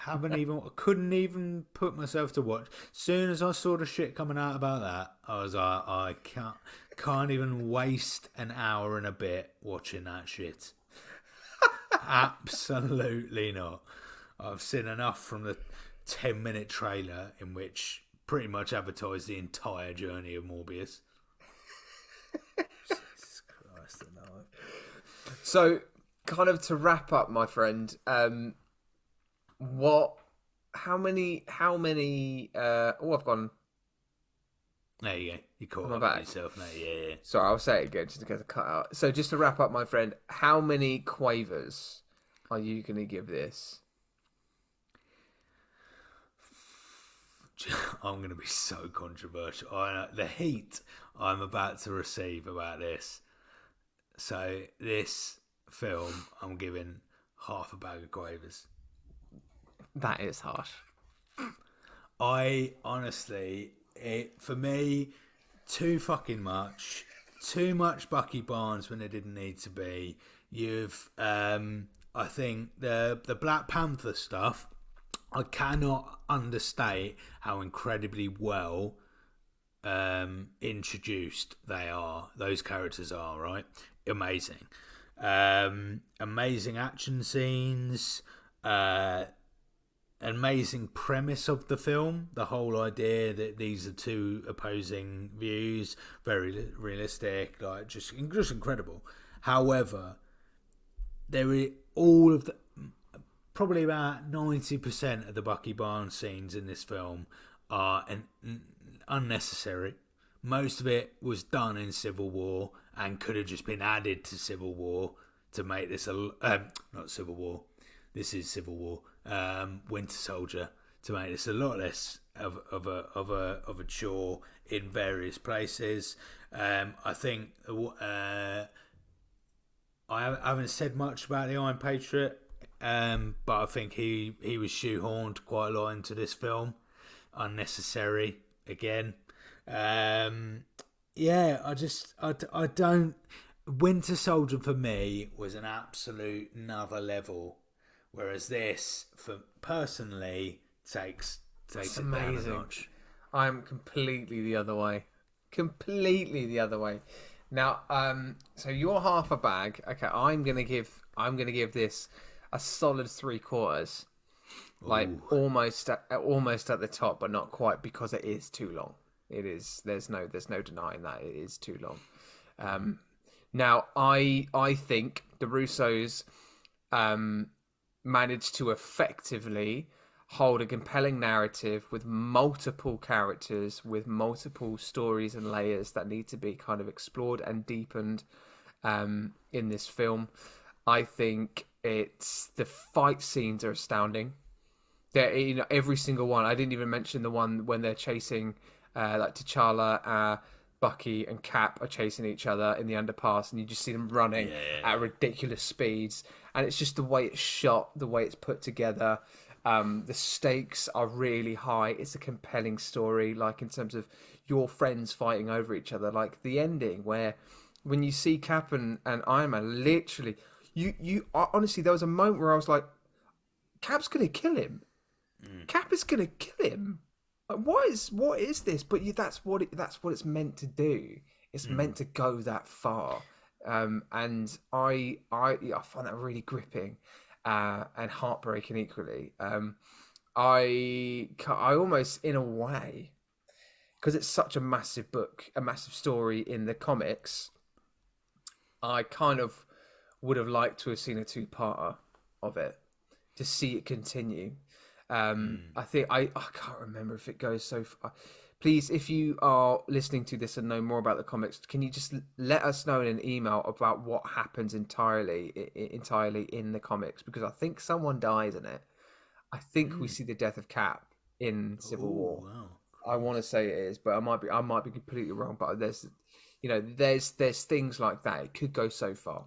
Couldn't even put myself to watch. Soon as I saw the shit coming out about that, I was like, I can't even waste an hour and a bit watching that shit. Absolutely not. I've seen enough from the 10-minute trailer in which pretty much advertised the entire journey of Morbius. Jesus Christ, no. So, kind of to wrap up, my friend, how many I've gone. There you go. You caught up yourself now. Yeah. Sorry, I'll say it again just to get the cut out. So just to wrap up, my friend, how many quavers are you going to give this? I'm going to be so controversial. The heat I'm about to receive about this. So this film, I'm giving half a bag of quavers. That is harsh. I honestly, for me, too fucking much. Too much Bucky Barnes when there didn't need to be. You've, I think the Black Panther stuff, I cannot understate how incredibly well introduced they are. Those characters are, right? Amazing. Amazing action scenes. Amazing premise of the film. The whole idea that these are two opposing views, very realistic, like just incredible. However, there is all of the, probably about 90% of the Bucky Barnes scenes in this film are unnecessary. Most of it was done in Civil War and could have just been added to Civil War to make this not Civil War. This is Civil War. Winter Soldier, to make this a lot less of a chore in various places. I think I haven't said much about the Iron Patriot, but I think he was shoehorned quite a lot into this film, unnecessary again. I don't. Winter Soldier for me was an absolute another level, whereas this, for personally, takes it down a notch. I'm completely the other way. Completely the other way. Now, so you're half a bag. Okay, I'm gonna give this a solid 3/4. Like almost at the top, but not quite, because it is too long. It is. There's no denying that it is too long. Now, I think the Russos managed to effectively hold a compelling narrative with multiple characters, with multiple stories and layers that need to be kind of explored and deepened in this film. I think the fight scenes are astounding. They're, every single one. I didn't even mention the one when they're chasing, like T'Challa, Bucky and Cap are chasing each other in the underpass, and you just see them running at ridiculous speeds. And it's just the way it's shot, the way it's put together. The stakes are really high. It's a compelling story, like in terms of your friends fighting over each other. Like the ending, where when you see Cap and Iron Man, literally, you honestly, there was a moment where I was like, Cap's gonna kill him. Cap is gonna kill him. Like, what is this? But that's what it's meant to do. It's meant to go that far. And I find that really gripping. And heartbreaking equally. I almost, in a way, because it's such a massive book, a massive story in the comics, I kind of would have liked to have seen a 2-parter of it, to see it continue. I think I can't remember if it goes so far. Please, if you are listening to this and know more about the comics, can you just let us know in an email about what happens entirely in the comics? Because I think someone dies in it. I think we see the death of Cap in Civil War. Wow. I want to say it is, but I might be completely wrong. But there's things like that. It could go so far.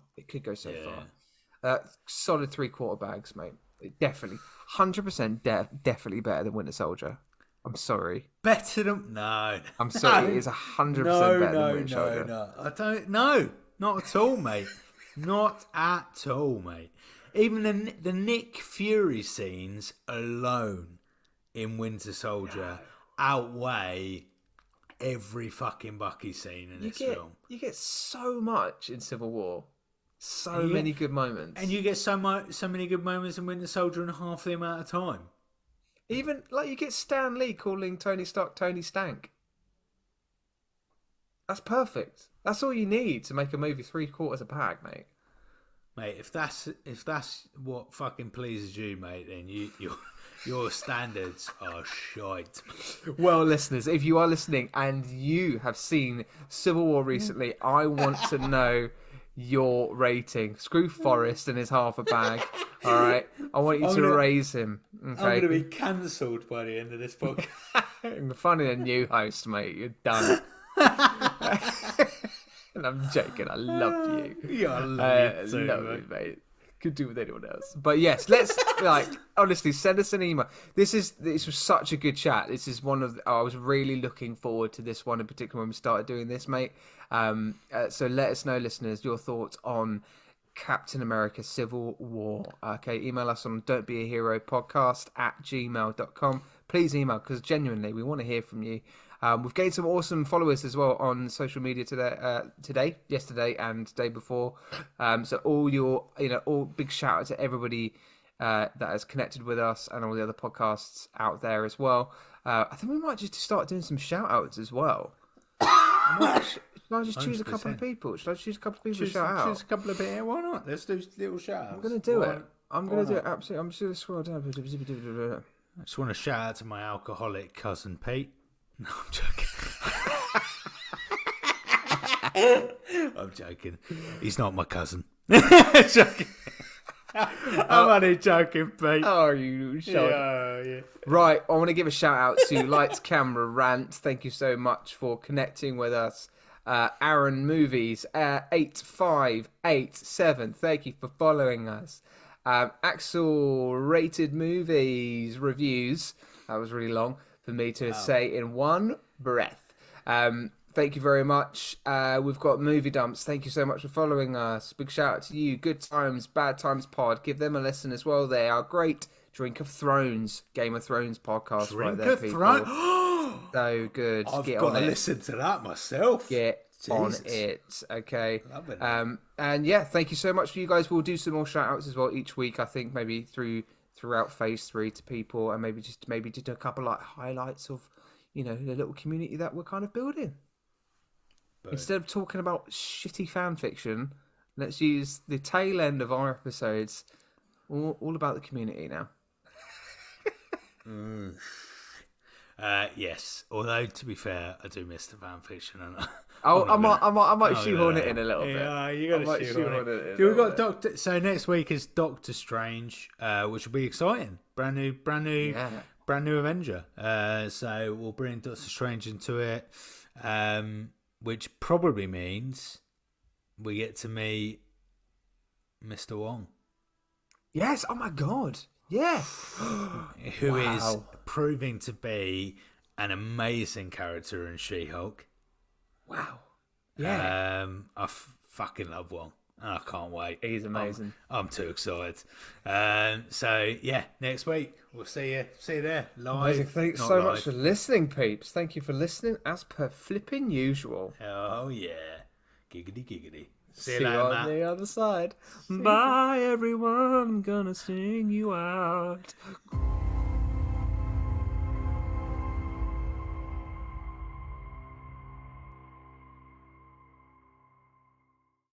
Far. Solid 3/4 bags, mate. Definitely, 100%, definitely better than Winter Soldier. I'm sorry. Better than no. I'm sorry. It is 100% better than Winter Soldier. No. I don't. No, not at all, mate. Not at all, mate. Even the Nick Fury scenes alone in Winter Soldier outweigh every fucking Bucky scene in this film. You get so much in Civil War. So many good moments. And you get so many good moments in Winter Soldier in half the amount of time. Even, like, you get Stan Lee calling Tony Stark Tony Stank. That's perfect. That's all you need to make a movie 3/4 a bag, mate. Mate, if that's what fucking pleases you, mate, then your standards are shite. Well, listeners, if you are listening and you have seen Civil War recently, I want to know your rating. Screw Forrest and his half a bag. All right, I want you to raise him. Okay? I'm going to be cancelled by the end of this podcast. I'm finding a new host, mate. You're done. And I'm joking. I love you. Yeah, I love you too, you, mate. Could do with anyone else. But yes, let's honestly send us an email. This was such a good chat. This is I was really looking forward to this one in particular when we started doing this, mate. So let us know, listeners, your thoughts on Captain America Civil War. Okay, email us on don'tbeaheropodcast@gmail.com. Please email, because genuinely we want to hear from you. We've gained some awesome followers as well on social media today, yesterday, and day before. So all big shout out to everybody that has connected with us and all the other podcasts out there as well. I think we might just start doing some shout outs as well. Should I just choose 100%. A couple of people? Should I choose a couple of people to shout out? Choose a couple of people. Why not? Let's do little shout outs. I'm going to do it. I'm going to do it. Absolutely. I'm just going to scroll down. I just want to shout out to my alcoholic cousin Pete. No, I'm joking. I'm joking. He's not my cousin. Joking. I'm only joking, Pete. Oh, you shot. Yeah. Right, I want to give a shout out to Lights Camera Rant. Thank you so much for connecting with us. Aaron Movies 8587. Thank you for following us. Axel Rated Movies Reviews. That was really long for me to say in one breath. Thank you very much. We've got Movie Dumps. Thank you so much for following us. Big shout out to you. Good Times, Bad Times Pod. Give them a listen as well. They are great. Drink of Thrones, Game of Thrones podcast. Drink right there, of people. Thrones. So good. I've Get got on to it. listen to that myself. Get on Jesus. it. Okay. Love it. And yeah, thank you so much for you guys. We'll do some more shout outs as well each week. I think maybe throughout Phase 3 to people, and maybe just a couple like highlights of, the little community that we're kind of building. Instead of talking about shitty fan fiction, let's use the tail end of our episodes all about the community now. Yes. Although to be fair, I do miss the fan fiction. And I might shoehorn it in a little bit. Yeah, you got to shoehorn it in. We've got Doctor. So next week is Doctor Strange, which will be exciting. Brand new Avenger. So we'll bring Doctor Strange into it, which probably means we get to meet Mr. Wong. Yes. Oh my God. Yeah. Who is proving to be an amazing character in She-Hulk. Wow. Yeah. I fucking love Wong. I can't wait. He's amazing. I'm too excited. So yeah, next week we'll see you there live. Amazing. Thanks so much for listening, peeps. Thank you for listening as per flipping usual. Oh yeah, giggity. See you on the other side. Bye, everyone. I'm gonna sing you out.